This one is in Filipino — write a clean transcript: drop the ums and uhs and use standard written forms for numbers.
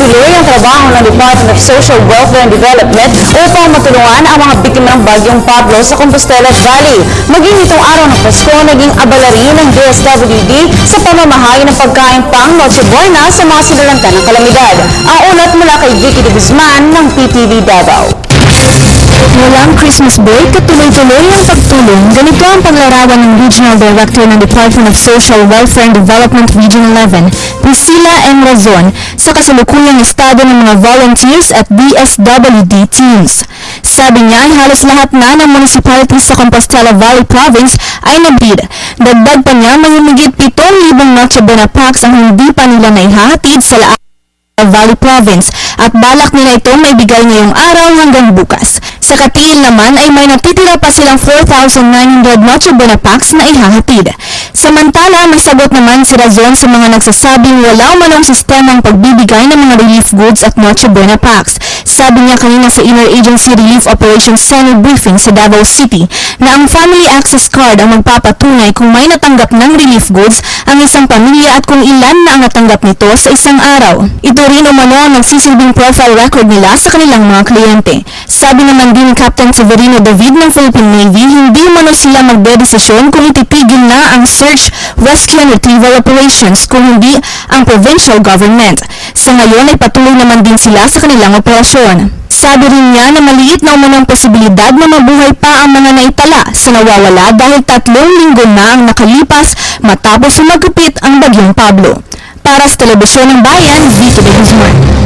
tuloy ang trabaho ng Department of Social Welfare and Development upang matulungan ang mga biktima ng bagyong Pablo sa Compostela Valley. Maging itong araw ng Pasko, naging abala rin ng DSWD sa pamamahagi ng pagkain pang Noche Buena sa mga sinalanta ng kalamidad. Ang ulat mula kay Vicky de Guzman ng PTV Davao. Walang Christmas break at tuloy-tuloy ang pagtulong. Ganito ang paglarawan ng Regional Director ng Department of Social Welfare and Development Region 11, Priscilla M. Razon, sa kasalukuyang estado ng mga volunteers at DSWD teams. Sabi niya ay halos lahat na ng municipalities sa Compostela Valley Province ay nabid. Dagdag pa niya may humigit 7,000 Noche Buena packs ang hindi pa nila naihahatid sa Valley Province at balak nila ito may bigay ngayong araw hanggang bukas. Sa Katiil naman ay may natitira pa silang 4,900 Noche Buena packs na ihahatid. Samantala, may sagot naman si Razon sa mga nagsasabing wala umanong sistemang pagbibigay ng mga relief goods at Noche Buena packs. Sabi niya kanina sa Interagency Relief Operations Center briefing sa Davao City na ang Family Access Card ang magpapatunay kung may natanggap ng relief goods ang isang pamilya at kung ilan na ang natanggap nito sa isang araw. Ito rin umano ang nagsisilbing profile record nila sa kanilang mga kliyente. Sabi naman din ni Captain Severino David ng Philippine Navy, hindi umano sila magdedesisyon kung ititigil na ang search, rescue and retrieval operations kung hindi ang provincial government. Sa ngayon ay patuloy naman din sila sa kanilang operasyon. Sabi rin niya na maliit na umunang posibilidad na mabuhay pa ang mga naitala sa nawawala dahil 3 linggo na ang nakalipas matapos sumagupit ang bagyong Pablo. Para sa Telebisyon ng Bayan, Vicky de Guzman.